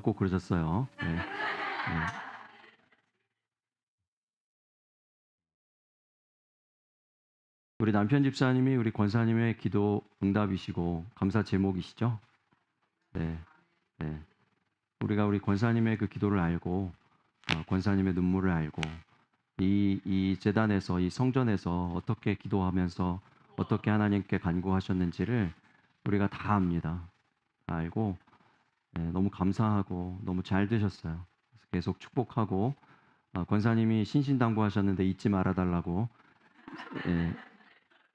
꼭 그러셨어요. 네. 네. 우리 남편 집사님이 우리 권사님의 기도 응답이시고 감사 제목이시죠? 네. 네. 우리가 우리 권사님의 그 기도를 알고 권사님의 눈물을 알고 이 재단에서 이 성전에서 어떻게 기도하면서 어떻게 하나님께 간구하셨는지를 우리가 다 압니다. 다 알고 너무 감사하고 너무 잘 되셨어요. 그래서 계속 축복하고 권사님이 신신당부하셨는데 잊지 말아달라고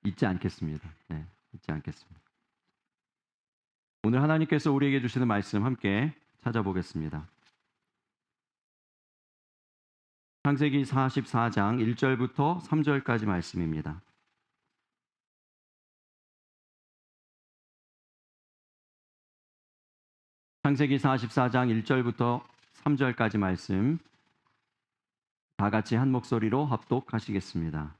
잊지 않겠습니다. 네, 잊지 않겠습니다. 오늘 하나님께서 우리에게 주시는 말씀 함께 찾아보겠습니다. 창세기 44장 1절부터 3절까지 말씀입니다. 창세기 44장 1절부터 3절까지 말씀 다 같이 한 목소리로 합독하시겠습니다.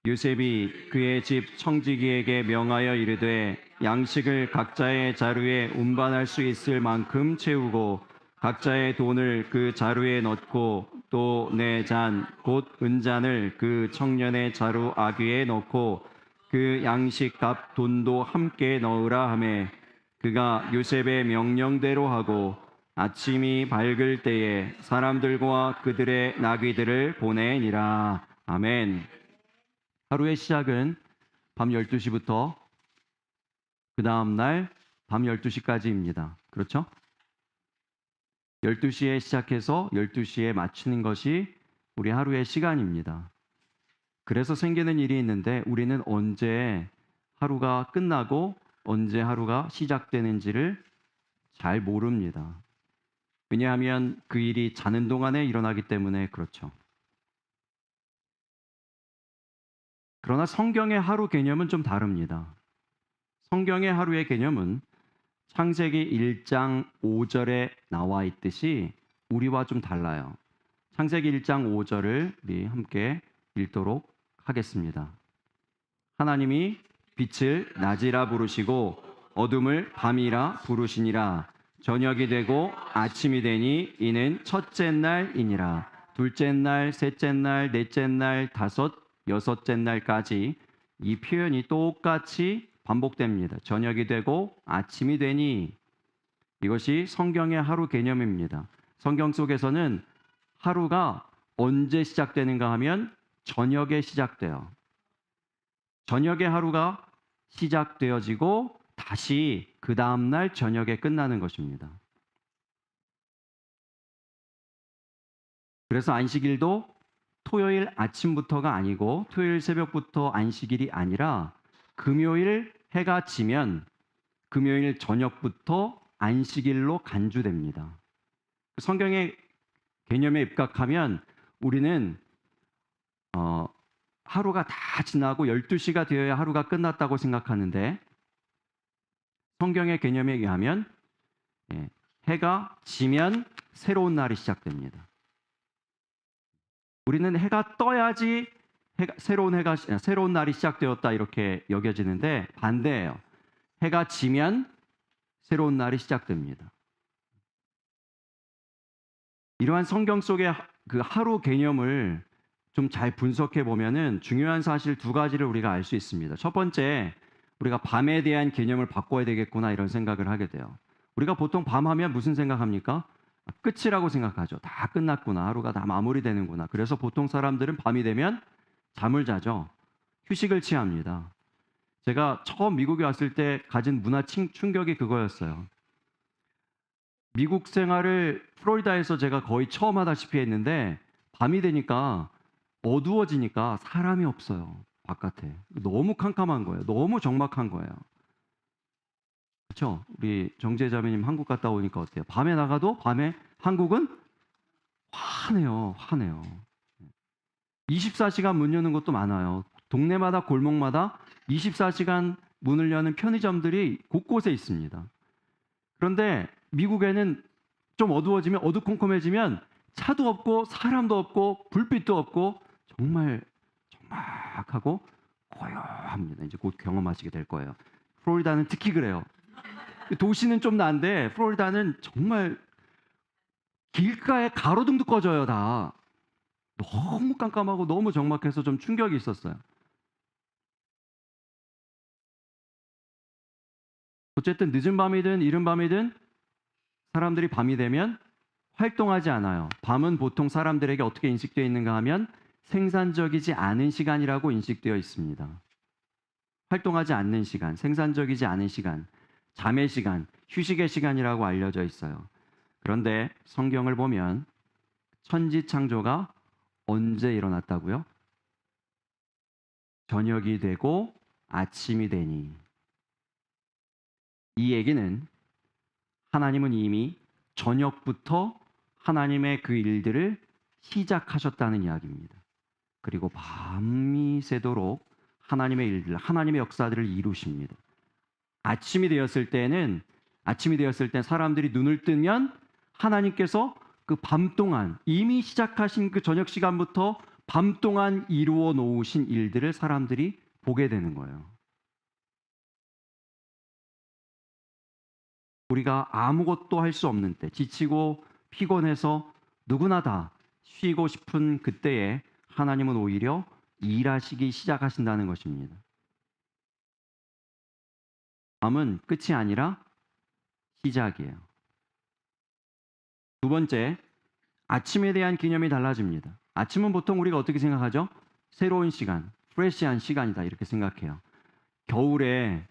요셉이 그의 집 청지기에게 명하여 이르되 양식을 각자의 자루에 운반할 수 있을 만큼 채우고 각자의 돈을 그 자루에 넣고 또 내 잔 곧 은잔을 그 청년의 자루 아귀에 넣고 그 양식 값 돈도 함께 넣으라 하매 그가 요셉의 명령대로 하고 아침이 밝을 때에 사람들과 그들의 나귀들을 보내니라. 아멘. 하루의 시작은 밤 12시부터 그 다음 날 밤 12시까지입니다. 그렇죠? 12시에 시작해서 12시에 마치는 것이 우리 하루의 시간입니다. 그래서 생기는 일이 있는데 우리는 언제 하루가 끝나고 언제 하루가 시작되는지를 잘 모릅니다. 왜냐하면 그 일이 자는 동안에 일어나기 때문에 그렇죠. 그러나 성경의 하루 개념은 좀 다릅니다. 성경의 하루의 개념은 창세기 1장 5절에 나와 있듯이 우리와 좀 달라요. 창세기 1장 5절을 우리 함께 읽도록 하겠습니다. 하나님이 빛을 낮이라 부르시고 어둠을 밤이라 부르시니라. 저녁이 되고 아침이 되니 이는 첫째 날이니라. 둘째 날, 셋째 날, 넷째 날, 다섯, 여섯째 날까지 이 표현이 똑같이 반복됩니다. 저녁이 되고 아침이 되니 이것이 성경의 하루 개념입니다. 성경 속에서는 하루가 언제 시작되는가 하면 저녁에 시작돼요. 저녁에 하루가 시작되어지고 다시 그 다음날 저녁에 끝나는 것입니다. 그래서 안식일도 토요일 아침부터가 아니고 토요일 새벽부터 안식일이 아니라 금요일 해가 지면 금요일 저녁부터 안식일로 간주됩니다. 성경의 개념에 입각하면 우리는 하루가 다 지나고 12시가 되어야 하루가 끝났다고 생각하는데 성경의 개념에 의하면 해가 지면 새로운 날이 시작됩니다. 우리는 해가 떠야지 새로운 날이 시작되었다 이렇게 여겨지는데 반대예요. 해가 지면 새로운 날이 시작됩니다. 이러한 성경 속의 그 하루 개념을 좀 잘 분석해 보면은 중요한 사실 두 가지를 우리가 알 수 있습니다. 첫 번째, 우리가 밤에 대한 개념을 바꿔야 되겠구나 이런 생각을 하게 돼요. 우리가 보통 밤하면 무슨 생각합니까? 끝이라고 생각하죠. 다 끝났구나. 하루가 다 마무리되는구나. 그래서 보통 사람들은 밤이 되면 잠을 자죠. 휴식을 취합니다. 제가 처음 미국에 왔을 때 가진 문화 충격이 그거였어요. 미국 생활을 플로리다에서 제가 거의 처음 하다시피 했는데 밤이 되니까 어두워지니까 사람이 없어요. 바깥에. 너무 캄캄한 거예요. 너무 적막한 거예요. 그렇죠? 우리 정재자매님 한국 갔다 오니까 어때요? 밤에 나가도 밤에 한국은 환해요. 환해요. 24시간 문 여는 것도 많아요. 동네마다 골목마다 24시간 문을 여는 편의점들이 곳곳에 있습니다. 그런데 미국에는 좀 어두워지면 어두컴컴해지면 차도 없고 사람도 없고 불빛도 없고 정말 적막하고 고요합니다. 이제 곧 경험하시게 될 거예요. 플로리다는 특히 그래요. 도시는 좀 나은데 플로리다는 정말 길가에 가로등도 꺼져요, 다. 너무 깜깜하고 너무 적막해서 좀 충격이 있었어요. 어쨌든 늦은 밤이든 이른 밤이든 사람들이 밤이 되면 활동하지 않아요. 밤은 보통 사람들에게 어떻게 인식되어 있는가 하면 생산적이지 않은 시간이라고 인식되어 있습니다. 활동하지 않는 시간, 생산적이지 않은 시간, 잠의 시간, 휴식의 시간이라고 알려져 있어요. 그런데 성경을 보면 천지 창조가 언제 일어났다고요? 저녁이 되고 아침이 되니. 이 얘기는 하나님은 이미 저녁부터 하나님의 그 일들을 시작하셨다는 이야기입니다. 그리고 밤이 새도록 하나님의 일들, 하나님의 역사들을 이루십니다. 아침이 되었을 때는 사람들이 눈을 뜨면 하나님께서 그 밤 동안 이미 시작하신 그 저녁 시간부터 밤 동안 이루어 놓으신 일들을 사람들이 보게 되는 거예요. 우리가 아무것도 할 수 없는 때, 지치고 피곤해서 누구나 다 쉬고 싶은 그때에 하나님은 오히려 일하시기 시작하신다는 것입니다. 밤은 끝이 아니라 시작이에요. 두 번째, 아침에 대한 개념이 달라집니다. 아침은 보통 우리가 어떻게 생각하죠? 새로운 시간, 프레시한 시간이다 이렇게 생각해요. 겨울에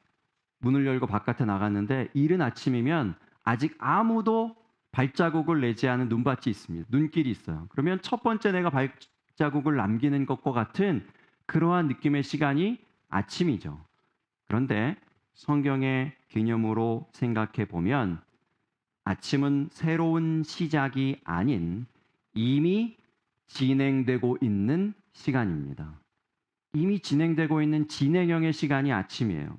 문을 열고 바깥에 나갔는데 이른 아침이면 아직 아무도 발자국을 내지 않은 눈밭이 있습니다. 눈길이 있어요. 그러면 첫 번째 내가 발자국을 남기는 것과 같은 그러한 느낌의 시간이 아침이죠. 그런데 성경의 개념으로 생각해 보면 아침은 새로운 시작이 아닌 이미 진행되고 있는 시간입니다. 이미 진행되고 있는 진행형의 시간이 아침이에요.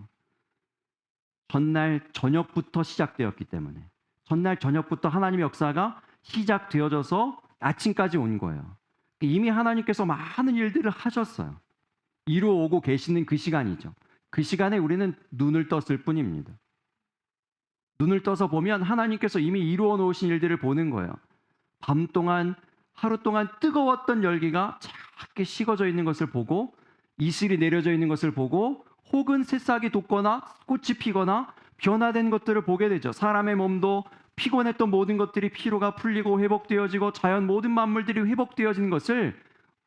전날 저녁부터 시작되었기 때문에 전날 저녁부터 하나님의 역사가 시작되어져서 아침까지 온 거예요. 이미 하나님께서 많은 일들을 하셨어요. 이루어오고 계시는 그 시간이죠. 그 시간에 우리는 눈을 떴을 뿐입니다. 눈을 떠서 보면 하나님께서 이미 이루어 놓으신 일들을 보는 거예요. 밤 동안 하루 동안 뜨거웠던 열기가 작게 식어져 있는 것을 보고 이슬이 내려져 있는 것을 보고 혹은 새싹이 돋거나 꽃이 피거나 변화된 것들을 보게 되죠. 사람의 몸도 피곤했던 모든 것들이 피로가 풀리고 회복되어지고 자연 모든 만물들이 회복되어지는 것을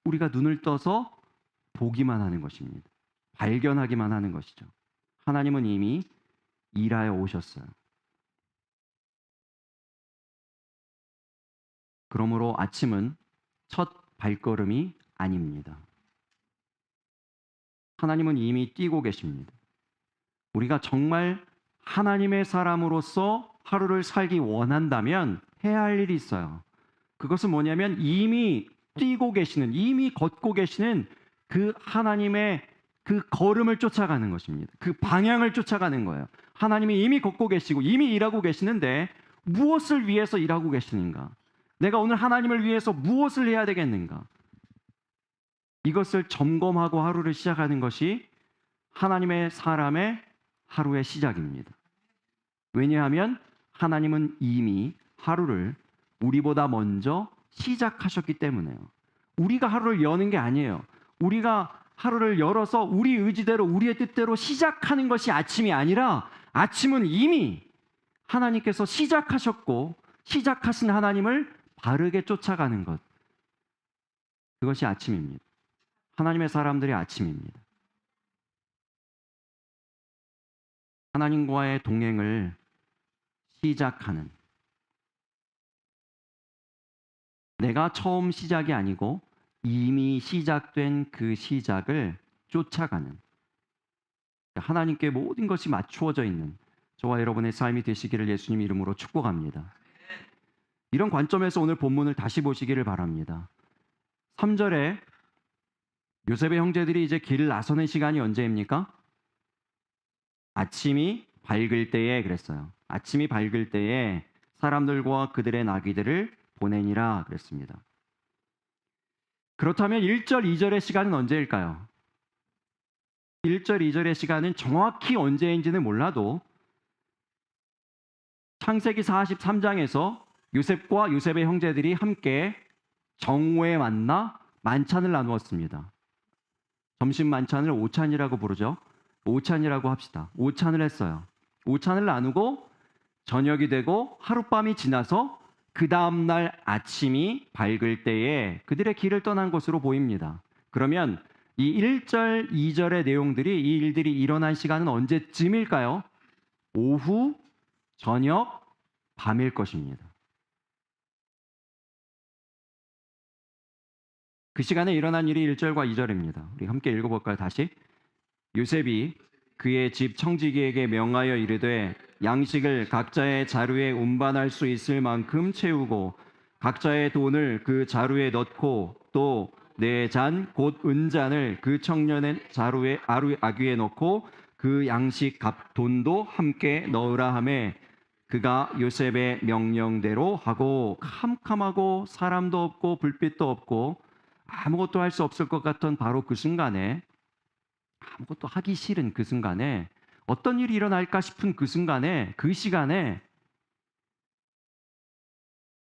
우리가 눈을 떠서 보기만 하는 것입니다. 발견하기만 하는 것이죠. 하나님은 이미 일하여 오셨어요. 그러므로 아침은 첫 발걸음이 아닙니다. 하나님은 이미 뛰고 계십니다. 우리가 정말 하나님의 사람으로서 하루를 살기 원한다면 해야 할 일이 있어요. 그것은 뭐냐면 이미 뛰고 계시는, 이미 걷고 계시는 그 하나님의 그 걸음을 쫓아가는 것입니다. 그 방향을 쫓아가는 거예요. 하나님이 이미 걷고 계시고 이미 일하고 계시는데 무엇을 위해서 일하고 계시는가? 내가 오늘 하나님을 위해서 무엇을 해야 되겠는가? 이것을 점검하고 하루를 시작하는 것이 하나님의 사람의 하루의 시작입니다. 왜냐하면 하나님은 이미 하루를 우리보다 먼저 시작하셨기 때문에요. 우리가 하루를 여는 게 아니에요. 우리가 하루를 열어서 우리 의지대로 우리의 뜻대로 시작하는 것이 아침이 아니라 아침은 이미 하나님께서 시작하셨고 시작하신 하나님을 바르게 쫓아가는 것. 그것이 아침입니다. 하나님의 사람들이 아침입니다. 하나님과의 동행을 시작하는, 내가 처음 시작이 아니고 이미 시작된 그 시작을 쫓아가는, 하나님께 모든 것이 맞추어져 있는 저와 여러분의 삶이 되시기를 예수님 이름으로 축복합니다. 이런 관점에서 오늘 본문을 다시 보시기를 바랍니다. 3절에 요셉의 형제들이 이제 길을 나서는 시간이 언제입니까? 아침이 밝을 때에 그랬어요. 아침이 밝을 때에 사람들과 그들의 나귀들을 보내니라 그랬습니다. 그렇다면 1절, 2절의 시간은 언제일까요? 1절, 2절의 시간은 정확히 언제인지는 몰라도 창세기 43장에서 요셉과 요셉의 형제들이 함께 정오에 만나 만찬을 나누었습니다. 점심 만찬을 오찬이라고 부르죠. 오찬이라고 합시다. 오찬을 했어요. 오찬을 나누고 저녁이 되고 하룻밤이 지나서 그 다음날 아침이 밝을 때에 그들의 길을 떠난 것으로 보입니다. 그러면 이 1절, 2절의 내용들이 이 일들이 일어난 시간은 언제쯤일까요? 오후, 저녁, 밤일 것입니다. 그 시간에 일어난 일이 1절과 2절입니다. 우리 함께 읽어볼까요? 다시. 요셉이 그의 집 청지기에게 명하여 이르되 양식을 각자의 자루에 운반할 수 있을 만큼 채우고 각자의 돈을 그 자루에 넣고 또 내 잔 곧 은잔을 그 청년의 자루에 아귀에 넣고 그 양식 값 돈도 함께 넣으라 하매 그가 요셉의 명령대로 하고 캄캄하고 사람도 없고 불빛도 없고 아무것도 할 수 없을 것 같던 바로 그 순간에 아무것도 하기 싫은 그 순간에 어떤 일이 일어날까 싶은 그 순간에 그 시간에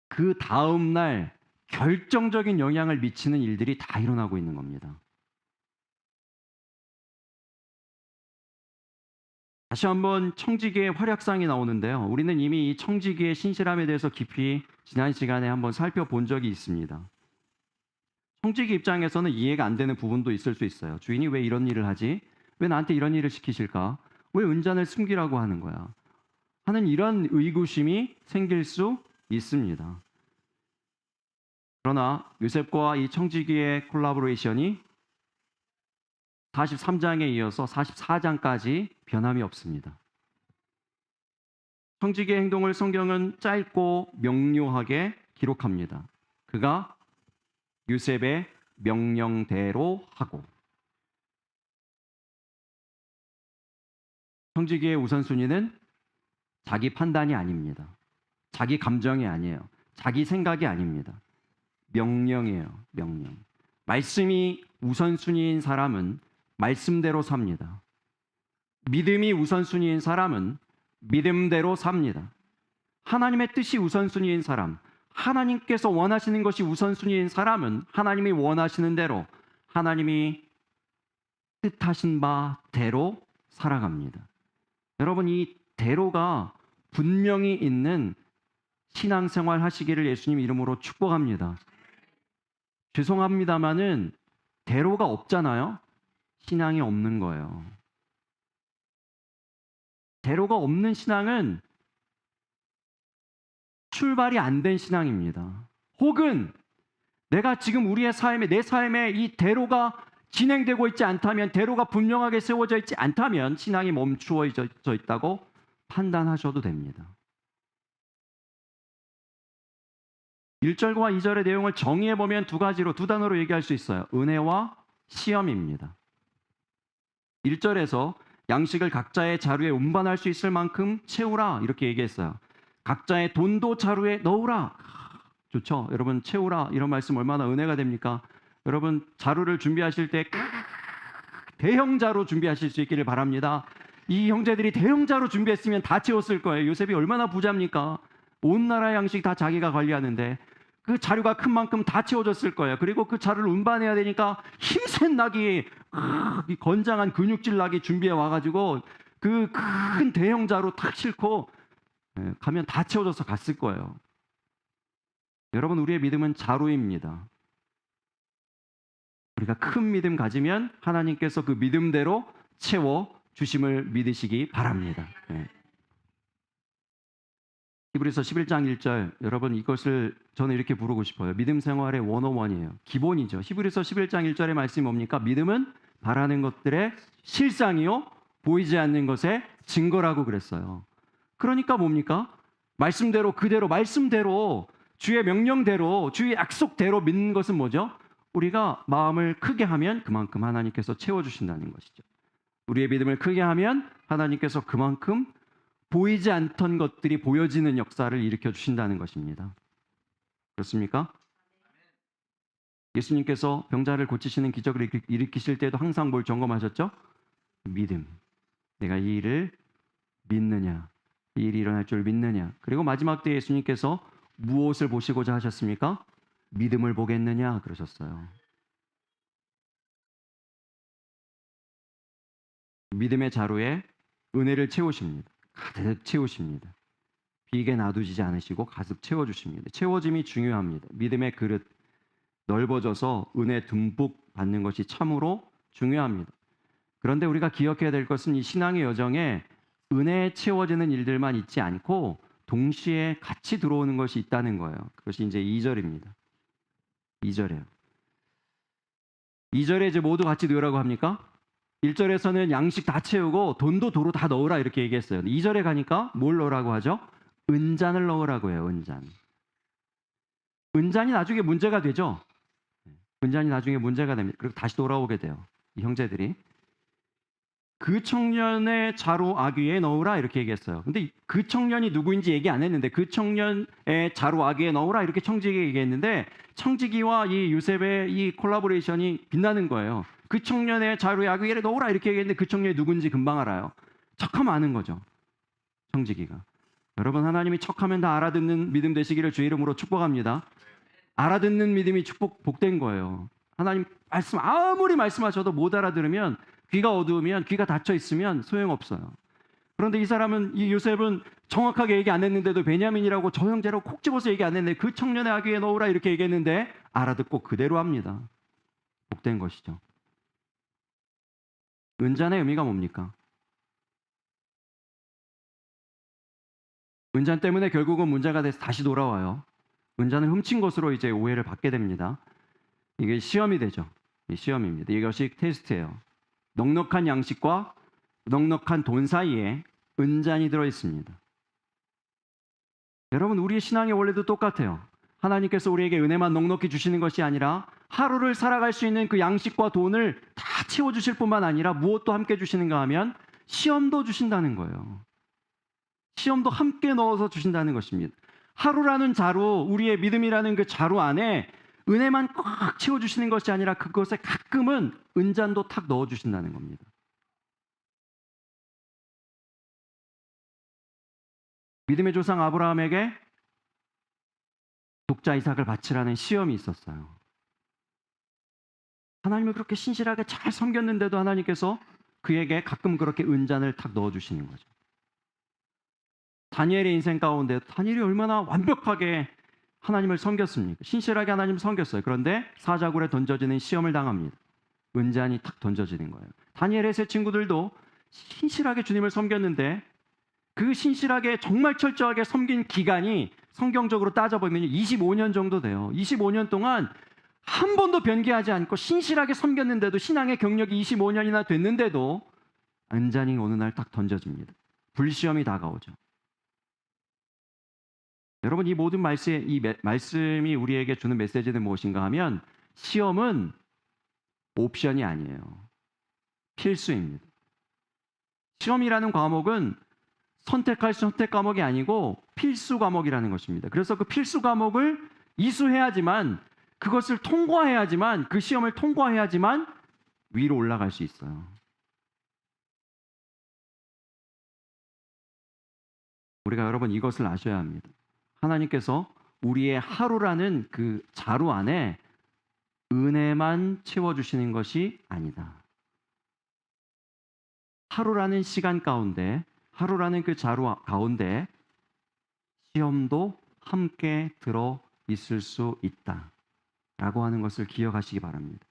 그 다음 날 결정적인 영향을 미치는 일들이 다 일어나고 있는 겁니다. 다시 한번 청지기의 활약상이 나오는데요. 우리는 이미 이 청지기의 신실함에 대해서 깊이 지난 시간에 한번 살펴본 적이 있습니다. 청지기 입장에서는 이해가 안 되는 부분도 있을 수 있어요. 주인이 왜 이런 일을 하지? 왜 나한테 이런 일을 시키실까? 왜 은잔을 숨기라고 하는 거야? 하는 이런 의구심이 생길 수 있습니다. 그러나 요셉과 이 청지기의 콜라보레이션이 43장에 이어서 44장까지 변함이 없습니다. 청지기의 행동을 성경은 짧고 명료하게 기록합니다. 그가 요셉의 명령대로 하고 청지기의 우선순위는 자기 판단이 아닙니다. 자기 감정이 아니에요. 자기 생각이 아닙니다. 명령이에요. 명령. 말씀이 우선순위인 사람은 말씀대로 삽니다. 믿음이 우선순위인 사람은 믿음대로 삽니다. 하나님의 뜻이 우선순위인 사람, 하나님께서 원하시는 것이 우선순위인 사람은 하나님이 원하시는 대로 하나님이 뜻하신 바대로 살아갑니다. 여러분, 이 대로가 분명히 있는 신앙생활 하시기를 예수님 이름으로 축복합니다. 죄송합니다마는 대로가 없잖아요. 신앙이 없는 거예요. 대로가 없는 신앙은 출발이 안 된 신앙입니다. 혹은 내가 지금 우리의 삶에, 내 삶에 이 대로가 진행되고 있지 않다면, 대로가 분명하게 세워져 있지 않다면 신앙이 멈추어져 있다고 판단하셔도 됩니다. 1절과 2절의 내용을 정의해보면 두 가지로, 두 단어로 얘기할 수 있어요. 은혜와 시험입니다. 1절에서 양식을 각자의 자루에 운반할 수 있을 만큼 채우라 이렇게 얘기했어요. 각자의 돈도 자루에 넣으라. 좋죠? 여러분, 채우라 이런 말씀 얼마나 은혜가 됩니까? 여러분, 자루를 준비하실 때 대형 자루 준비하실 수 있기를 바랍니다. 이 형제들이 대형 자루 준비했으면 다 채웠을 거예요. 요셉이 얼마나 부자입니까? 온 나라 양식 다 자기가 관리하는데 그 자루가 큰 만큼 다 채워졌을 거예요. 그리고 그 자루를 운반해야 되니까 힘센 낙이, 건장한 근육질 낙이 준비해 와가지고 그 큰 대형 자루 탁 싣고 가면 다 채워져서 갔을 거예요. 여러분, 우리의 믿음은 자루입니다. 우리가 큰 믿음 가지면 하나님께서 그 믿음대로 채워 주심을 믿으시기 바랍니다. 히브리서 11장 1절, 여러분 이것을 저는 이렇게 부르고 싶어요. 믿음 생활의 101이에요. 기본이죠. 히브리서 11장 1절의 말씀이 뭡니까? 믿음은 바라는 것들의 실상이요 보이지 않는 것의 증거라고 그랬어요. 그러니까 뭡니까? 말씀대로, 그대로, 말씀대로, 주의 명령대로, 주의 약속대로 믿는 것은 뭐죠? 우리가 마음을 크게 하면 그만큼 하나님께서 채워주신다는 것이죠. 우리의 믿음을 크게 하면 하나님께서 그만큼 보이지 않던 것들이 보여지는 역사를 일으켜 주신다는 것입니다. 그렇습니까? 예수님께서 병자를 고치시는 기적을 일으키실 때도 항상 뭘 점검하셨죠? 믿음. 내가 이 일을 믿느냐? 이 일이 일어날 줄 믿느냐? 그리고 마지막 때 예수님께서 무엇을 보시고자 하셨습니까? 믿음을 보겠느냐 그러셨어요. 믿음의 자루에 은혜를 채우십니다. 가득 채우십니다. 비게 놔두지 않으시고 가득 채워주십니다. 채워짐이 중요합니다. 믿음의 그릇 넓어져서 은혜 듬뿍 받는 것이 참으로 중요합니다. 그런데 우리가 기억해야 될 것은 이 신앙의 여정에 은혜에 채워지는 일들만 있지 않고 동시에 같이 들어오는 것이 있다는 거예요. 그것이 이제 2절입니다. 2절이에요. 2절에 이제 모두 같이 넣으라고 합니까? 1절에서는 양식 다 채우고 돈도 도로 다 넣으라 이렇게 얘기했어요. 2절에 가니까 뭘 넣으라고 하죠? 은잔을 넣으라고 해요. 은잔. 은잔이 나중에 문제가 되죠. 은잔이 나중에 문제가 됩니다. 그리고 다시 돌아오게 돼요. 이 형제들이. 그 청년의 자루 아귀에 넣으라 이렇게 얘기했어요. 근데 그 청년이 누구인지 얘기 안 했는데 그 청년의 자루 아귀에 넣으라 이렇게 청지기 얘기했는데 청지기와 이 요셉의 이 콜라보레이션이 빛나는 거예요. 그 청년의 자루에 아귀에 넣으라 이렇게 얘기했는데 그 청년이 누군지 금방 알아요. 척하면 아는 거죠. 청지기가. 여러분 하나님이 척하면 다 알아듣는 믿음 되시기를 주 이름으로 축복합니다. 알아듣는 믿음이 복된 거예요. 하나님 말씀 아무리 말씀하셔도 못 알아들으면 귀가 어두우면 귀가 닫혀 있으면 소용없어요. 그런데 이 사람은 이 요셉은 정확하게 얘기 안 했는데도 베냐민이라고 저 형제라고 콕 집어서 얘기 안 했는데 그 청년의 아귀에 넣으라 이렇게 얘기했는데 알아듣고 그대로 합니다. 복된 것이죠. 은잔의 의미가 뭡니까? 은잔 때문에 결국은 문제가 돼서 다시 돌아와요. 은잔을 훔친 것으로 이제 오해를 받게 됩니다. 이게 시험이 되죠. 시험입니다. 이것이 테스트예요. 넉넉한 양식과 넉넉한 돈 사이에 은잔이 들어 있습니다. 여러분 우리의 신앙의 원리도 똑같아요. 하나님께서 우리에게 은혜만 넉넉히 주시는 것이 아니라 하루를 살아갈 수 있는 그 양식과 돈을 다 채워주실 뿐만 아니라 무엇도 함께 주시는가 하면 시험도 주신다는 거예요. 시험도 함께 넣어서 주신다는 것입니다. 하루라는 자루, 우리의 믿음이라는 그 자루 안에 은혜만 꽉 채워주시는 것이 아니라 그것에 가끔은 은잔도 탁 넣어주신다는 겁니다. 믿음의 조상 아브라함에게 독자 이삭을 바치라는 시험이 있었어요. 하나님을 그렇게 신실하게 잘 섬겼는데도 하나님께서 그에게 가끔 그렇게 은잔을 탁 넣어주시는 거죠. 다니엘의 인생 가운데 다니엘이 얼마나 완벽하게 하나님을 섬겼습니까? 신실하게 하나님을 섬겼어요. 그런데 사자굴에 던져지는 시험을 당합니다. 은잔이 탁 던져지는 거예요. 다니엘의 세 친구들도 신실하게 주님을 섬겼는데 그 신실하게 정말 철저하게 섬긴 기간이 성경적으로 따져보면 25년 정도 돼요. 25년 동안 한 번도 변개하지 않고 신실하게 섬겼는데도 신앙의 경력이 25년이나 됐는데도 은잔이 어느 날 딱 던져집니다. 불시험이 다가오죠. 여러분 이 모든 말씀이 우리에게 주는 메시지는 무엇인가 하면 시험은 옵션이 아니에요. 필수입니다. 시험이라는 과목은 선택할 선택 과목이 아니고 필수 과목이라는 것입니다. 그래서 그 필수 과목을 이수해야지만 그것을 통과해야지만 그 시험을 통과해야지만 위로 올라갈 수 있어요. 우리가 여러분 이것을 아셔야 합니다. 하나님께서 우리의 하루라는 그 자루 안에 은혜만 채워주시는 것이 아니다. 하루라는 시간 가운데, 하루라는 그 자루 가운데 시험도 함께 들어 있을 수 있다라고 하는 것을 기억하시기 바랍니다.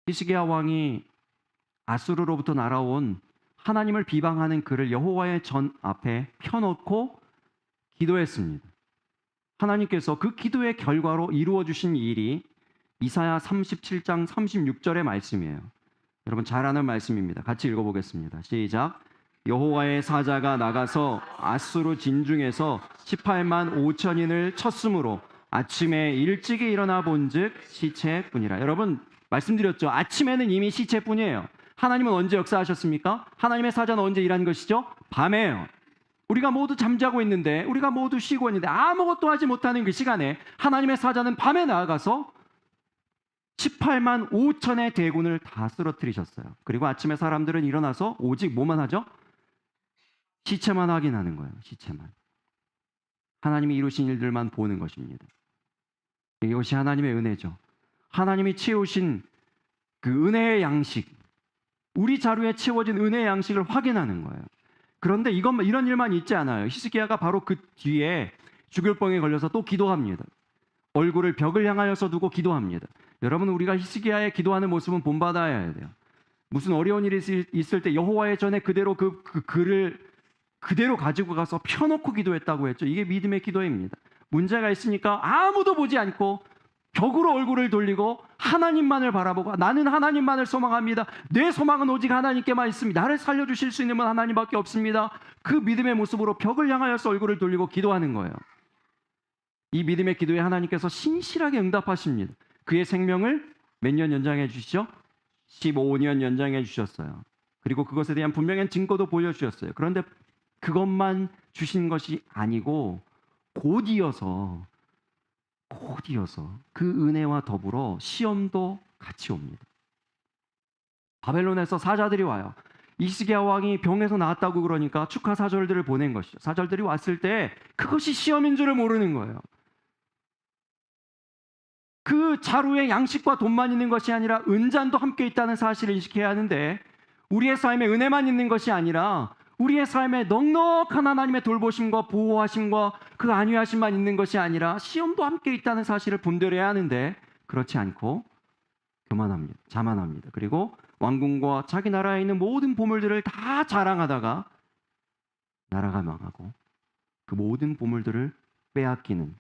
히스기야 왕이 아수르로부터 날아온 하나님을 비방하는 그를 여호와의 전 앞에 펴놓고 기도했습니다. 하나님께서 그 기도의 결과로 이루어 주신 일이 이사야 37장 36절의 말씀이에요. 여러분 잘 아는 말씀입니다. 같이 읽어보겠습니다. 시작. 여호와의 사자가 나가서 아수르 진중에서 18만 5천인을 쳤으므로 아침에 일찍이 일어나 본즉 시체뿐이라. 여러분 말씀드렸죠. 아침에는 이미 시체뿐이에요. 하나님은 언제 역사하셨습니까? 하나님의 사자는 언제 일한 것이죠? 밤에요. 우리가 모두 잠자고 있는데, 우리가 모두 쉬고 있는데 아무것도 하지 못하는 그 시간에 하나님의 사자는 밤에 나아가서 18만 5천의 대군을 다 쓰러뜨리셨어요. 그리고 아침에 사람들은 일어나서 오직 뭐만 하죠? 시체만 확인하는 거예요. 시체만. 하나님이 이루신 일들만 보는 것입니다. 이것이 하나님의 은혜죠. 하나님이 채우신 그 은혜의 양식, 우리 자루에 채워진 은혜의 양식을 확인하는 거예요. 그런데 이런 일만 있지 않아요. 히스기야가 바로 그 뒤에 죽을 병에 걸려서 또 기도합니다. 얼굴을 벽을 향하여서 두고 기도합니다. 여러분, 우리가 히스기야의 기도하는 모습은 본받아야 돼요. 무슨 어려운 일이 있을 때 여호와의 전에 그대로 그 글을 그대로 가지고 가서 펴놓고 기도했다고 했죠. 이게 믿음의 기도입니다. 문제가 있으니까 아무도 보지 않고 벽으로 얼굴을 돌리고 하나님만을 바라보고 나는 하나님만을 소망합니다. 내 소망은 오직 하나님께만 있습니다. 나를 살려주실 수 있는 분 하나님밖에 없습니다. 그 믿음의 모습으로 벽을 향하여서 얼굴을 돌리고 기도하는 거예요. 이 믿음의 기도에 하나님께서 신실하게 응답하십니다. 그의 생명을 몇 년 연장해 주시죠? 15년 연장해 주셨어요. 그리고 그것에 대한 분명한 증거도 보여주셨어요. 그런데 그것만 주신 것이 아니고 곧이어서 그 은혜와 더불어 시험도 같이 옵니다. 바벨론에서 사자들이 와요. 히스기야 왕이 병에서 나았다고 그러니까 축하 사절들을 보낸 것이죠. 사절들이 왔을 때 그것이 시험인 줄을 모르는 거예요. 그 자루에 양식과 돈만 있는 것이 아니라 은잔도 함께 있다는 사실을 인식해야 하는데, 우리의 삶에 은혜만 있는 것이 아니라 우리의 삶에 넉넉한 하나님의 돌보심과 보호하심과 그 안위하심만 있는 것이 아니라 시험도 함께 있다는 사실을 분별해야 하는데, 그렇지 않고 교만합니다. 자만합니다. 그리고 왕궁과 자기 나라에 있는 모든 보물들을 다 자랑하다가 나라가 망하고 그 모든 보물들을 빼앗기는,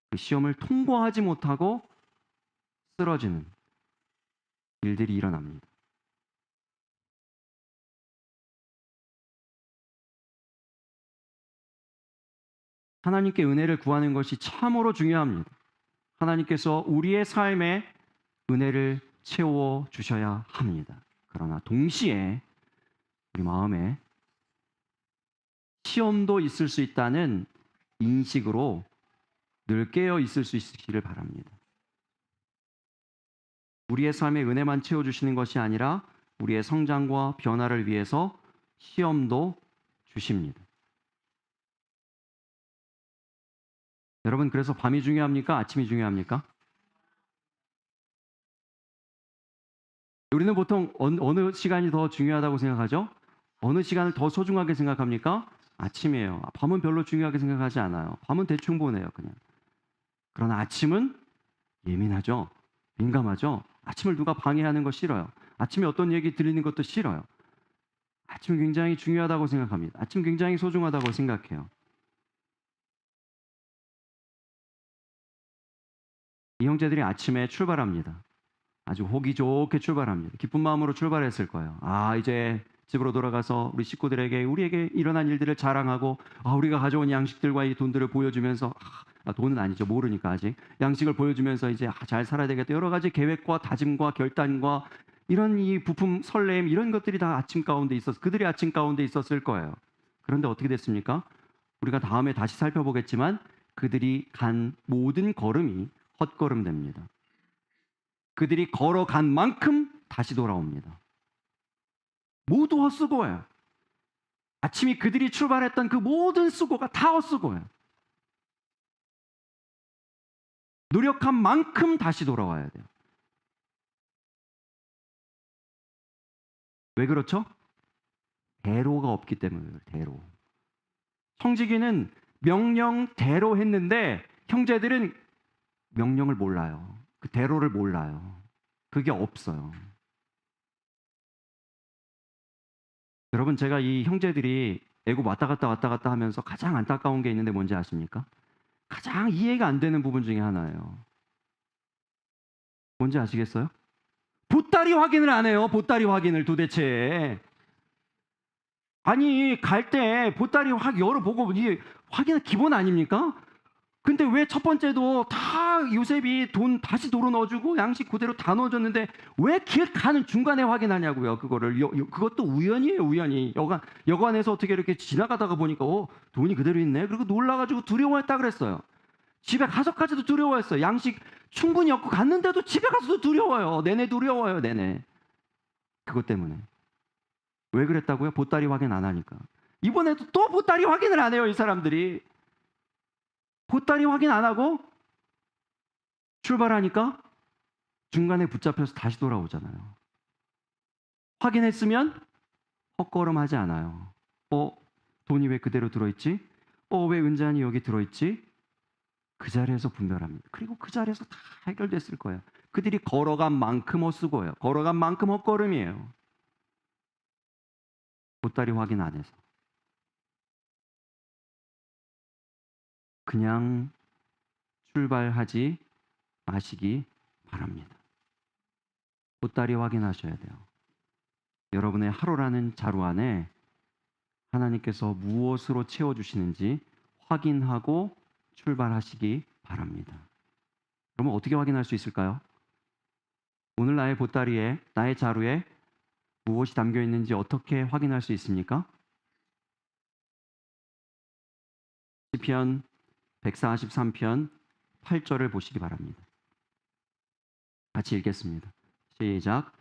그 시험을 통과하지 못하고 쓰러지는 일들이 일어납니다. 하나님께 은혜를 구하는 것이 참으로 중요합니다. 하나님께서 우리의 삶에 은혜를 채워 주셔야 합니다. 그러나 동시에 우리 마음에 시험도 있을 수 있다는 인식으로 늘 깨어 있을 수 있기를 바랍니다. 우리의 삶에 은혜만 채워주시는 것이 아니라 우리의 성장과 변화를 위해서 시험도 주십니다. 여러분, 그래서 밤이 중요합니까? 아침이 중요합니까? 우리는 보통 어느 시간이 더 중요하다고 생각하죠? 어느 시간을 더 소중하게 생각합니까? 아침이에요. 밤은 별로 중요하게 생각하지 않아요. 밤은 대충 보내요, 그냥. 그러나 아침은 예민하죠. 민감하죠. 아침을 누가 방해하는 거 싫어요. 아침에 어떤 얘기 들리는 것도 싫어요. 아침은 굉장히 중요하다고 생각합니다. 아침 굉장히 소중하다고 생각해요. 이 형제들이 아침에 출발합니다. 아주 호기 좋게 출발합니다. 기쁜 마음으로 출발했을 거예요. 이제 집으로 돌아가서 우리 식구들에게 우리에게 일어난 일들을 자랑하고, 우리가 가져온 양식들과 이 돈들을 보여주면서, 돈은 아니죠. 모르니까 아직. 양식을 보여주면서 이제 잘 살아야 되겠다. 여러 가지 계획과 다짐과 결단과 이런 이 부품 설렘, 이런 것들이 다 아침 가운데 그들의 아침 가운데 있었을 거예요. 그런데 어떻게 됐습니까? 우리가 다음에 다시 살펴보겠지만 그들이 간 모든 걸음이 헛걸음 됩니다. 그들이 걸어간 만큼 다시 돌아옵니다. 모두 헛수고예요. 아침이 그들이 출발했던 그 모든 수고가 다 헛수고예요. 노력한 만큼 다시 돌아와야 돼요. 왜 그렇죠? 대로가 없기 때문에. 대로. 청지기는 명령대로 했는데 형제들은 명령을 몰라요. 그 대로를 몰라요. 그게 없어요. 여러분, 제가 이 형제들이 애굽 왔다 갔다 하면서 가장 안타까운 게 있는데 뭔지 아십니까? 가장 이해가 안 되는 부분 중에 하나예요. 뭔지 아시겠어요? 보따리 확인을 안 해요. 보따리 확인을 도대체. 아니, 갈 때 보따리 열어보고, 이 확인은 기본 아닙니까? 근데 왜 첫 번째도 다 요셉이 돈 다시 도로 넣어주고 양식 그대로 다 넣어줬는데 왜 길 가는 중간에 확인하냐고요. 그거를. 그것도 우연이에요. 우연히. 여관에서 어떻게 이렇게 지나가다가 보니까 돈이 그대로 있네. 그리고 놀라가지고 두려워했다 그랬어요. 집에 가서까지도 두려워했어요. 양식 충분히 얻고 갔는데도 집에 가서도 두려워요. 내내 두려워요. 내내. 그것 때문에. 왜 그랬다고요? 보따리 확인 안 하니까. 이번에도 또 보따리 확인을 안 해요. 이 사람들이. 보따리 확인 안 하고 출발하니까 중간에 붙잡혀서 다시 돌아오잖아요. 확인했으면 헛걸음하지 않아요. 돈이 왜 그대로 들어있지? 왜 은잔이 여기 들어있지? 그 자리에서 분별합니다. 그리고 그 자리에서 다 해결됐을 거예요. 그들이 걸어간 만큼 헛수고예요. 걸어간 만큼 헛걸음이에요. 보따리 확인 안 해서. 그냥 출발하지 마시기 바랍니다. 보따리 확인하셔야 돼요. 여러분의 하루라는 자루 안에 하나님께서 무엇으로 채워주시는지 확인하고 출발하시기 바랍니다. 그러면 어떻게 확인할 수 있을까요? 오늘 나의 보따리에, 나의 자루에 무엇이 담겨 있는지 어떻게 확인할 수 있습니까? 시편 143편 8절을 보시기 바랍니다. 같이 읽겠습니다. 시작.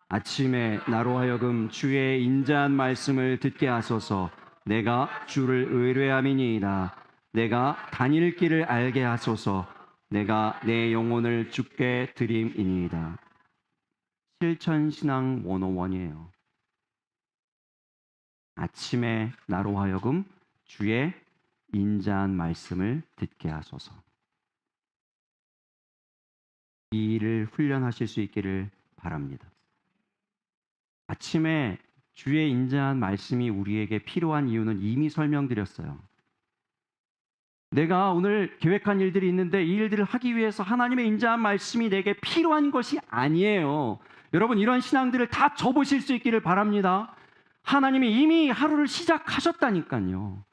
아침에 나로 하여금 주의 인자한 말씀을 듣게 하소서. 내가 주를 의뢰함이니이다. 내가 다닐 길을 알게 하소서. 내가 내 영혼을 주께 드림이니이다. 실천신앙 101이에요. 아침에 나로 하여금 주의 인자한 말씀을 듣게 하소서. 이 일을 훈련하실 수 있기를 바랍니다. 아침에 주의 인자한 말씀이 우리에게 필요한 이유는 이미 설명드렸어요. 내가 오늘 계획한 일들이 있는데 이 일들을 하기 위해서 하나님의 인자한 말씀이 내게 필요한 것이 아니에요. 여러분, 이런 신앙들을 다 접으실 수 있기를 바랍니다. 하나님이 이미 하루를 시작하셨다니까요.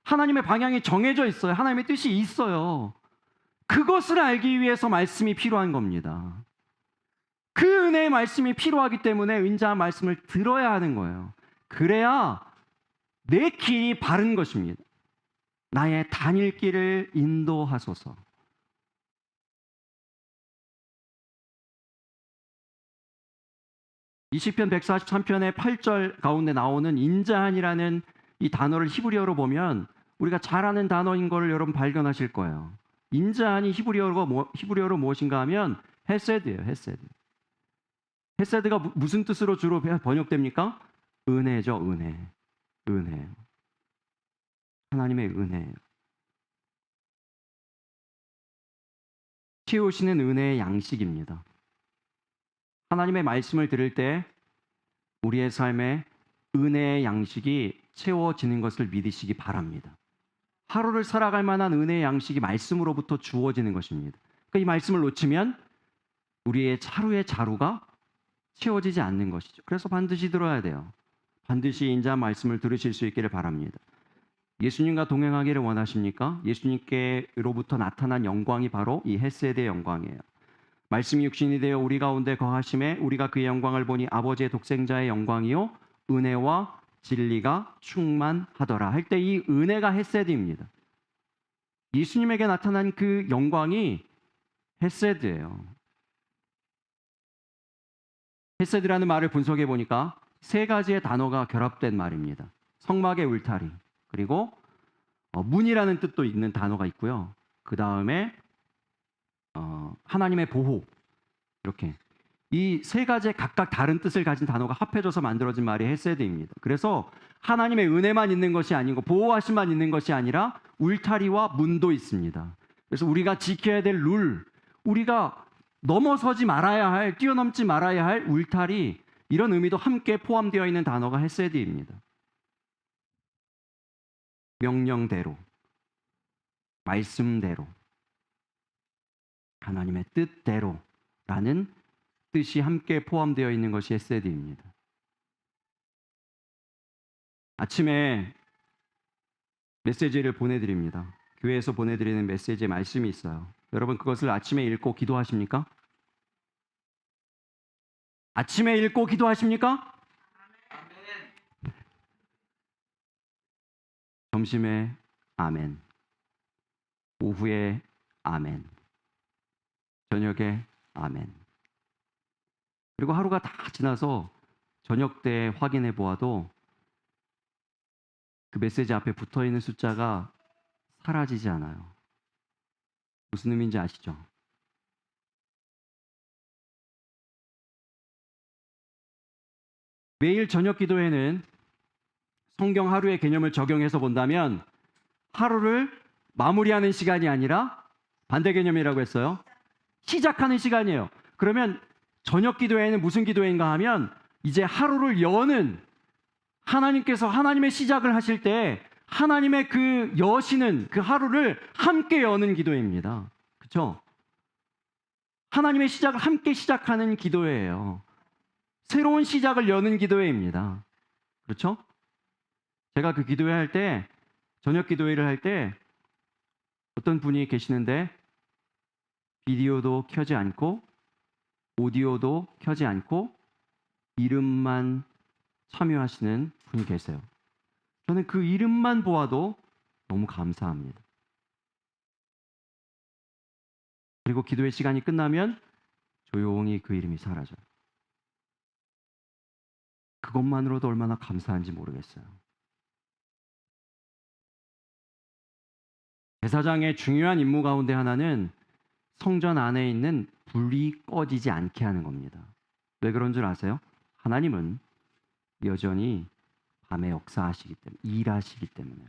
하나님의 방향이 정해져 있어요. 하나님의 뜻이 있어요. 그것을 알기 위해서 말씀이 필요한 겁니다. 그 은혜의 말씀이 필요하기 때문에 인자한 말씀을 들어야 하는 거예요. 그래야 내 길이 바른 것입니다. 나의 다닐 길을 인도하소서. 이 시편 143편의 8절 가운데 나오는 인자한이라는 이 단어를 히브리어로 보면 우리가 잘 아는 단어인 걸 여러분 발견하실 거예요. 인자한이 히브리어로 무엇인가 하면 헤세드예요. 헤세드. 헤세드가 무슨 뜻으로 주로 번역됩니까? 은혜죠. 은혜. 하나님의 은혜예요. 채우시는 은혜의 양식입니다. 하나님의 말씀을 들을 때 우리의 삶에 은혜의 양식이 채워지는 것을 믿으시기 바랍니다. 하루를 살아갈 만한 은혜의 양식이 말씀으로부터 주어지는 것입니다. 그러니까 이 말씀을 놓치면 우리의 하루의 자루가 채워지지 않는 것이죠. 그래서 반드시 들어야 돼요. 반드시 인자한 말씀을 들으실 수 있기를 바랍니다. 예수님과 동행하기를 원하십니까? 예수님께로부터 나타난 영광이 바로 이 헤세드의 영광이에요. 말씀이 육신이 되어 우리 가운데 거하심에 우리가 그의 영광을 보니 아버지의 독생자의 영광이요 은혜와 진리가 충만하더라 할 때 이 은혜가 헤세드입니다. 예수님에게 나타난 그 영광이 헤세드예요. 헤세드라는 말을 분석해 보니까 세 가지의 단어가 결합된 말입니다. 성막의 울타리, 그리고 문이라는 뜻도 있는 단어가 있고요. 그 다음에 하나님의 보호, 이렇게 이 세 가지의 각각 다른 뜻을 가진 단어가 합해져서 만들어진 말이 헤세드입니다. 그래서 하나님의 은혜만 있는 것이 아니고 보호하심만 있는 것이 아니라 울타리와 문도 있습니다. 그래서 우리가 지켜야 될 룰, 우리가 넘어서지 말아야 할, 뛰어넘지 말아야 할 울타리, 이런 의미도 함께 포함되어 있는 단어가 헤세드입니다. 명령대로, 말씀대로, 하나님의 뜻대로라는 뜻이 함께 포함되어 있는 것이 헤세드입니다. 아침에 메시지를 보내드립니다. 교회에서 보내드리는 메시지에 말씀이 있어요. 여러분, 그것을 아침에 읽고 기도하십니까? 아침에 읽고 기도하십니까? 점심에 아멘, 오후에 아멘, 저녁에 아멘. 그리고 하루가 다 지나서 저녁 때 확인해 보아도 그 메시지 앞에 붙어 있는 숫자가 사라지지 않아요. 무슨 의미인지 아시죠? 매일 저녁 기도회는 성경 하루의 개념을 적용해서 본다면 하루를 마무리하는 시간이 아니라 반대 개념이라고 했어요. 시작하는 시간이에요. 그러면 저녁 기도회는 무슨 기도회인가 하면 이제 하루를 여는, 하나님께서 하나님의 시작을 하실 때 하나님의 그 여시는 그 하루를 함께 여는 기도회입니다. 그렇죠? 하나님의 시작을 함께 시작하는 기도회예요. 새로운 시작을 여는 기도회입니다. 그렇죠? 제가 그 기도회 할 때, 저녁 기도회를 할 때 어떤 분이 계시는데 비디오도 켜지 않고 오디오도 켜지 않고 이름만 참여하시는 분이 계세요. 저는 그 이름만 보아도 너무 감사합니다. 그리고 기도회 시간이 끝나면 조용히 그 이름이 사라져요. 그것만으로도 얼마나 감사한지 모르겠어요. 제사장의 중요한 임무 가운데 하나는 성전 안에 있는 불이 꺼지지 않게 하는 겁니다. 왜 그런 줄 아세요? 하나님은 여전히 밤에 역사하시기 때문에, 일하시기 때문에.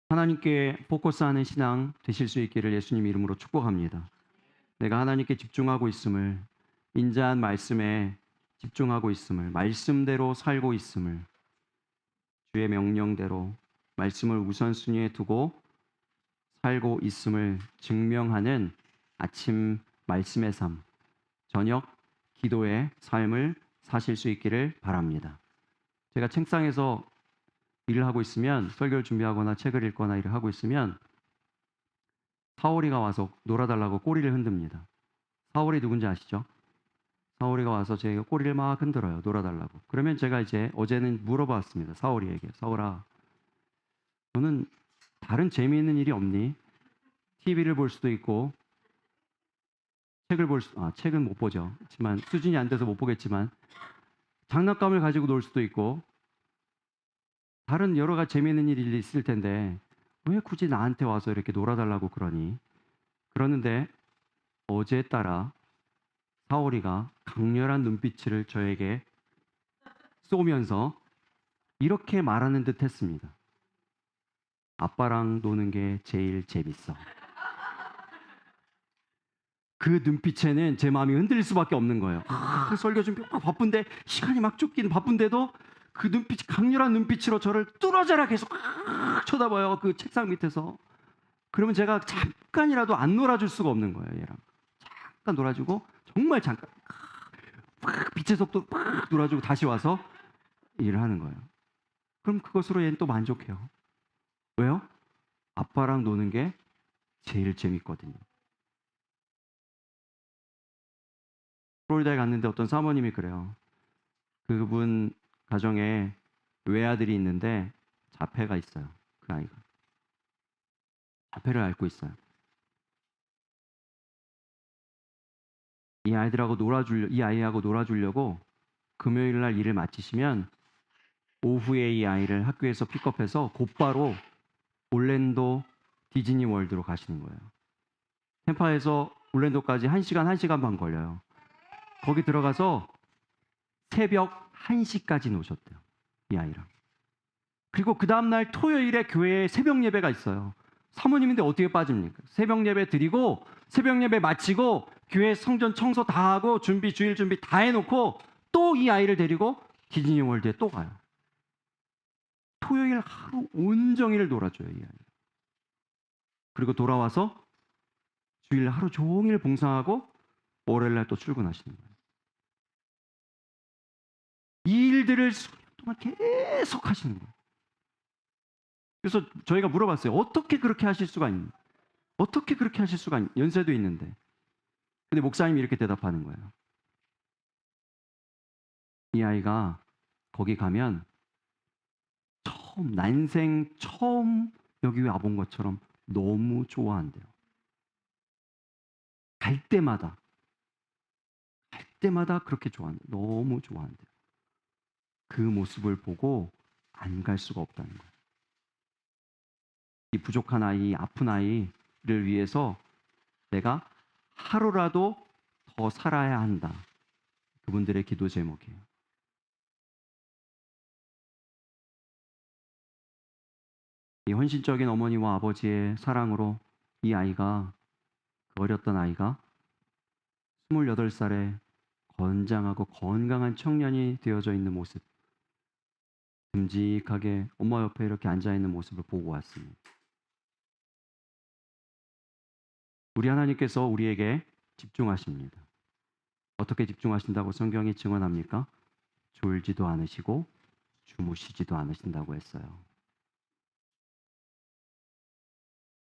하나님께 포커스하는 신앙 되실 수 있기를 예수님 이름으로 축복합니다. 내가 하나님께 집중하고 있음을, 인자한 말씀에 집중하고 있음을, 말씀대로 살고 있음을, 주의 명령대로 말씀을 우선순위에 두고 살고 있음을 증명하는 아침 말씀의 삶, 저녁 기도의 삶을 사실 수 있기를 바랍니다. 제가 책상에서 일을 하고 있으면, 설교를 준비하거나 책을 읽거나 일을 하고 있으면 사오리가 와서 놀아달라고 꼬리를 흔듭니다. 사오리 누군지 아시죠? 사오리가 와서 제 꼬리를 막 흔들어요. 놀아달라고. 그러면 제가 이제 어제는 물어봤습니다. 사오리에게. 사오라, 너는 다른 재미있는 일이 없니? TV를 볼 수도 있고 책은 못 보죠. 하지만 수준이 안 돼서 못 보겠지만 장난감을 가지고 놀 수도 있고 다른 여러 가지 재미있는 일이 있을 텐데 왜 굳이 나한테 와서 이렇게 놀아달라고 그러니? 그러는데 어제에 따라 사오리가 강렬한 눈빛을 저에게 쏘면서 이렇게 말하는 듯 했습니다. 아빠랑 노는 게 제일 재밌어. 그 눈빛에는 제 마음이 흔들릴 수밖에 없는 거예요. 설교 준비 바쁜데, 시간이 막 쫓기는 바쁜데도 그 눈빛, 강렬한 눈빛으로 저를 뚫어져라 계속 쳐다봐요. 그 책상 밑에서. 그러면 제가 잠깐이라도 안 놀아줄 수가 없는 거예요. 얘랑 잠깐 놀아주고, 정말 잠깐 빛의 속도 팍 놀아주고 다시 와서 일을 하는 거예요. 그럼 그것으로 얘는 또 만족해요. 왜요? 아빠랑 노는 게 제일 재밌거든요. 플로리다에 갔는데 어떤 사모님이 그래요. 그분 가정에 외아들이 있는데 자폐가 있어요. 그 아이가. 자폐를 앓고 있어요. 이 아이하고 놀아주려고 금요일 날 일을 마치시면 오후에 이 아이를 학교에서 픽업해서 곧바로 올랜도 디즈니 월드로 가시는 거예요. 템파에서 올랜도까지 1시간, 1시간 반 걸려요. 거기 들어가서 새벽 1시까지 노셨대요. 이 아이랑. 그리고 그 다음날 토요일에 교회에 새벽 예배가 있어요. 사모님인데 어떻게 빠집니까? 새벽 예배 드리고 새벽 예배 마치고 교회 성전 청소 다 하고 주일 준비 다 해놓고 또 이 아이를 데리고 디즈니 월드에 또 가요. 토요일 하루 온종일 놀아줘요, 이 아이. 그리고 돌아와서 주일 하루 종일 봉사하고 월요일날 또 출근하시는 거예요. 이 일들을 수년 동안 계속 하시는 거예요. 그래서 저희가 물어봤어요. 어떻게 그렇게 하실 수가 있니? 어떻게 그렇게 하실 수가 있니? 연세도 있는데. 근데 목사님이 이렇게 대답하는 거예요. 이 아이가 거기 가면 난생 처음 여기 와본 것처럼 너무 좋아한대요. 갈 때마다 그렇게 좋아한대요. 너무 좋아한대요. 그 모습을 보고 안 갈 수가 없다는 거예요. 이 부족한 아이, 아픈 아이를 위해서 내가 하루라도 더 살아야 한다. 그분들의 기도 제목이에요. 이 헌신적인 어머니와 아버지의 사랑으로 이 아이가, 그 어렸던 아이가 28살에 건장하고 건강한 청년이 되어져 있는 모습, 듬직하게 엄마 옆에 이렇게 앉아있는 모습을 보고 왔습니다. 우리 하나님께서 우리에게 집중하십니다. 어떻게 집중하신다고 성경이 증언합니까? 졸지도 않으시고 주무시지도 않으신다고 했어요.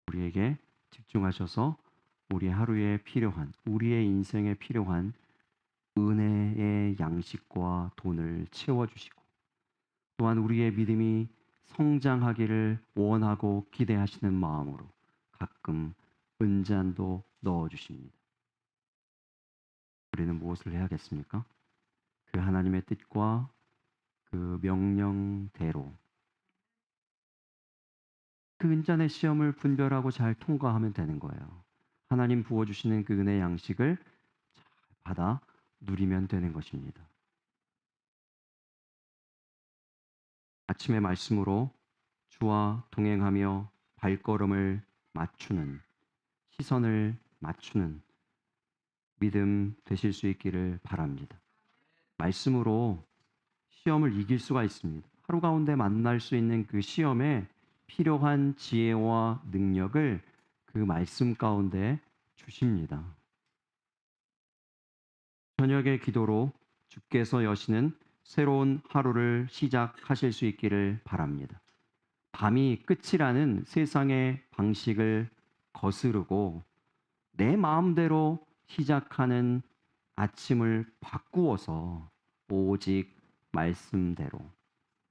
우리에게 집중하셔서 우리 하루에 필요한, 우리의 인생에 필요한 은혜의 양식과 돈을 채워주시고, 또한 우리의 믿음이 성장하기를 원하고 기대하시는 마음으로 가끔 은잔도 넣어주십니다. 우리는 무엇을 해야겠습니까? 그 하나님의 뜻과 그 명령대로 그 은잔의 시험을 분별하고 잘 통과하면 되는 거예요. 하나님 부어주시는 그 은혜 양식을 잘 받아 누리면 되는 것입니다. 아침의 말씀으로 주와 동행하며 발걸음을 맞추는, 시선을 맞추는 믿음 되실 수 있기를 바랍니다. 말씀으로 시험을 이길 수가 있습니다. 하루 가운데 만날 수 있는 그 시험에 필요한 지혜와 능력을 그 말씀 가운데 주십니다. 저녁의 기도로 주께서 여시는 새로운 하루를 시작하실 수 있기를 바랍니다. 밤이 끝이라는 세상의 방식을 거스르고 내 마음대로 시작하는 아침을 바꾸어서 오직 말씀대로,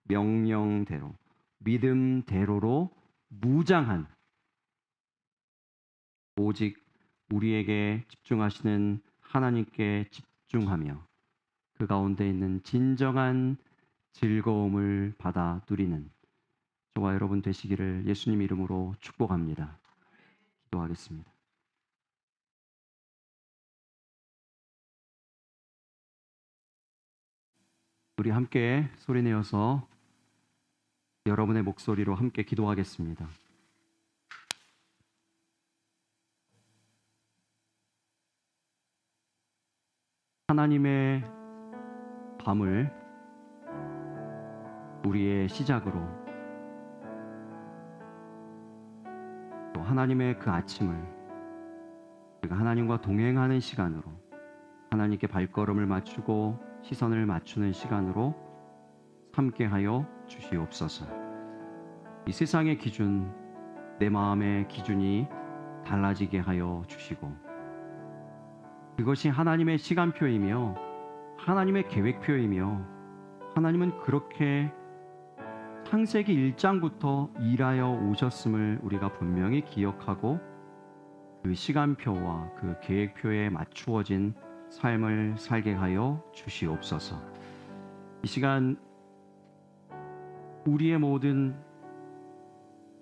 명령대로, 믿음대로로 무장한, 오직 우리에게 집중하시는 하나님께 집중하며 그 가운데 있는 진정한 즐거움을 받아 누리는 저와 여러분 되시기를 예수님 이름으로 축복합니다. 기도하겠습니다. 우리 함께 소리내어서 여러분의 목소리로 함께 기도하겠습니다. 하나님의 밤을 우리의 시작으로, 또 하나님의 그 아침을 우리가 하나님과 동행하는 시간으로, 하나님께 발걸음을 맞추고 시선을 맞추는 시간으로 함께하여 주시옵소서. 이 세상의 기준, 내 마음의 기준이 달라지게 하여 주시고, 그것이 하나님의 시간표이며 하나님의 계획표이며, 하나님은 그렇게 창세기 1장부터 일하여 오셨음을 우리가 분명히 기억하고 그 시간표와 그 계획표에 맞추어진 삶을 살게 하여 주시옵소서. 이 시간 우리의 모든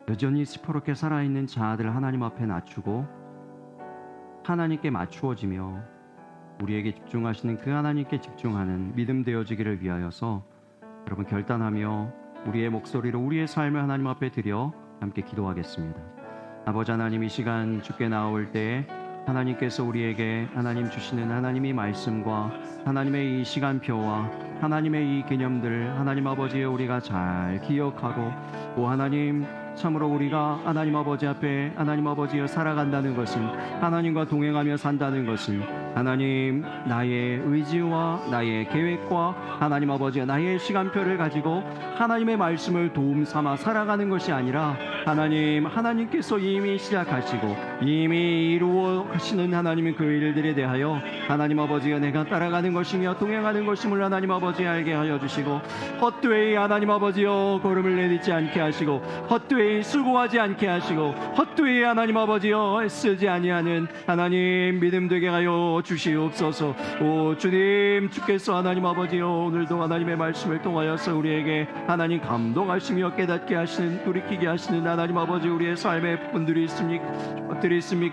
여전히 시퍼렇게 살아있는 자아들 하나님 앞에 낮추고 하나님께 맞추어지며 우리에게 집중하시는 그 하나님께 집중하는 믿음 되어지기를 위하여서 여러분 결단하며 우리의 목소리로 우리의 삶을 하나님 앞에 드려 함께 기도하겠습니다. 아버지 하나님, 이 시간 주께 나올 때에 하나님께서 우리에게 하나님 주시는 하나님의 말씀과 하나님의 이 시간표와 하나님의 이 개념들 하나님 아버지의 우리가 잘 기억하고, 또 하나님 참으로 우리가 하나님 아버지 앞에 하나님 아버지여 살아간다는 것은, 하나님과 동행하며 산다는 것은 하나님 나의 의지와 나의 계획과 하나님 아버지와 나의 시간표를 가지고 하나님의 말씀을 도움 삼아 살아가는 것이 아니라, 하나님께서 이미 시작하시고 이미 이루어 가시는 하나님의 그 일들에 대하여 하나님 아버지가 내가 따라가는 것이며 동행하는 것임을 하나님 아버지 알게 하여 주시고, 헛되이 하나님 아버지여 걸음을 내딛지 않게 하시고 헛되이 우리 수고하지 않게 하시고 헛되이 하나님 아버지여 애쓰지 아니하는 하나님 믿음 되게 하여 주시옵소서. 오 주님, 주께서 하나님 아버지여 오늘도 하나님의 말씀을 통하여서 우리에게 하나님 감동하시며 깨닫게 하시는, 돌이키게 하시는 하나님 아버지 우리의 삶의 부분들이 있습니까?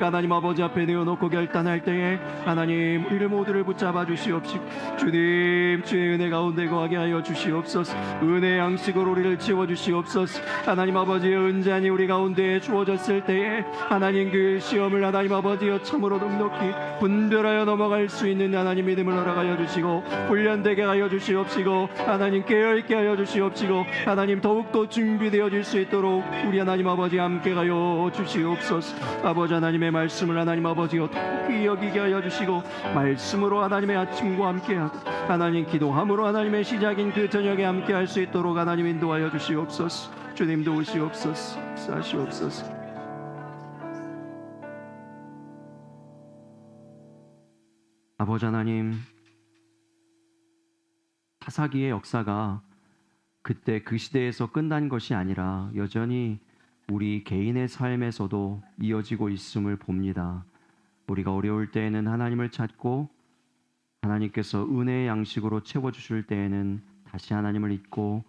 하나님 아버지 앞에 내어놓고 결단할 때에 하나님 우리를 모두를 붙잡아 주시옵시고 주님, 주의 은혜 가운데 거하게 하여 주시옵소서. 은혜 양식으로 우리를 채워주시옵소서. 하나님 아버지 은잔이 우리 가운데 주어졌을 때에 하나님 그 시험을 하나님 아버지여 참으로 넉넉히 분별하여 넘어갈 수 있는 하나님 믿음을 허락하여 주시고 훈련되게 하여 주시옵시고 하나님 깨어있게 하여 주시옵시고 하나님 더욱더 준비되어질 수 있도록 우리 하나님 아버지 함께 하여 주시옵소서. 아버지 하나님의 말씀을 하나님 아버지여 더욱이 여기게 하여 주시고 말씀으로 하나님의 아침과 함께하고 하나님 기도함으로 하나님의 시작인 그 저녁에 함께 할 수 있도록 하나님 인도하여 주시옵소서. 주님 도우시옵소서. 역사하시옵소서. 아버지 하나님, 사사기의 역사가 그때 그 시대에서 끝난 것이 아니라 여전히 우리 개인의 삶에서도 이어지고 있음을 봅니다. 우리가 어려울 때에는 하나님을 찾고 하나님께서 은혜의 양식으로 채워주실 때에는 다시 하나님을 잊고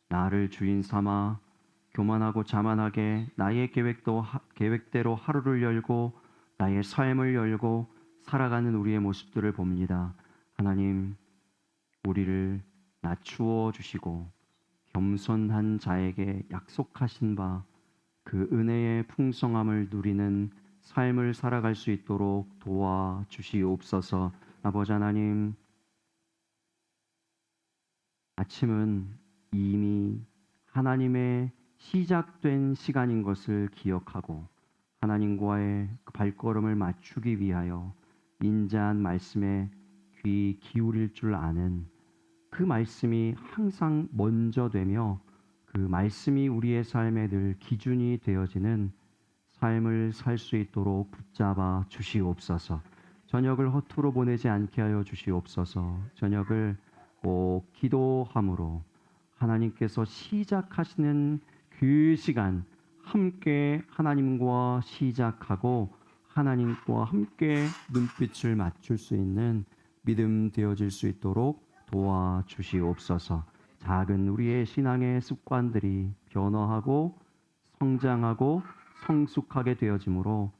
나를 주인 삼아 교만하고 자만하게 나의 계획대로 하루를 열고 나의 삶을 열고 살아가는 우리의 모습들을 봅니다. 하나님, 우리를 낮추어 주시고 겸손한 자에게 약속하신 바 그 은혜의 풍성함을 누리는 삶을 살아갈 수 있도록 도와주시옵소서. 아버지 하나님, 아침은 이미 하나님의 시작된 시간인 것을 기억하고 하나님과의 그 발걸음을 맞추기 위하여 인자한 말씀에 귀 기울일 줄 아는 그 말씀이 항상 먼저 되며 그 말씀이 우리의 삶에 늘 기준이 되어지는 삶을 살 수 있도록 붙잡아 주시옵소서. 저녁을 허투루 보내지 않게 하여 주시옵소서. 저녁을 꼭 기도함으로 하나님께서 시작하시는 그 시간 함께 하나님과 시작하고 하나님과 함께 눈빛을 맞출 수 있는 믿음 되어질 수 있도록 도와주시옵소서. 작은 우리의 신앙의 습관들이 변화하고 성장하고 성숙하게 되어지므로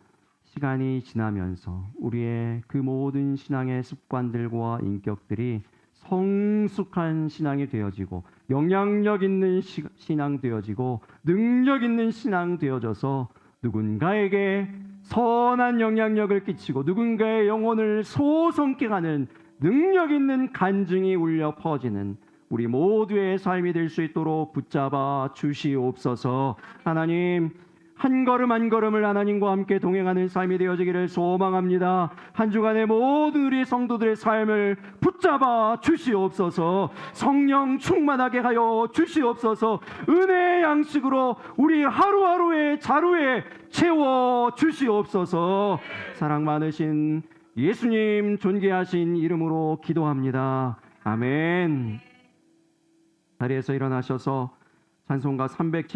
시간이 지나면서 우리의 그 모든 신앙의 습관들과 인격들이 성숙한 신앙이 되어지고 영향력 있는 신앙 되어지고 능력 있는 신앙 되어져서 누군가에게 선한 영향력을 끼치고 누군가의 영혼을 소성케 하는 능력 있는 간증이 울려 퍼지는 우리 모두의 삶이 될 수 있도록 붙잡아 주시옵소서. 하나님, 한 걸음 한 걸음을 하나님과 함께 동행하는 삶이 되어지기를 소망합니다. 한 주간의 모든 우리 성도들의 삶을 붙잡아 주시옵소서. 성령 충만하게 하여 주시옵소서. 은혜의 양식으로 우리 하루하루의 자루에 채워 주시옵소서. 사랑 많으신 예수님 존귀하신 이름으로 기도합니다. 아멘. 자리에서 일어나셔서 찬송가 307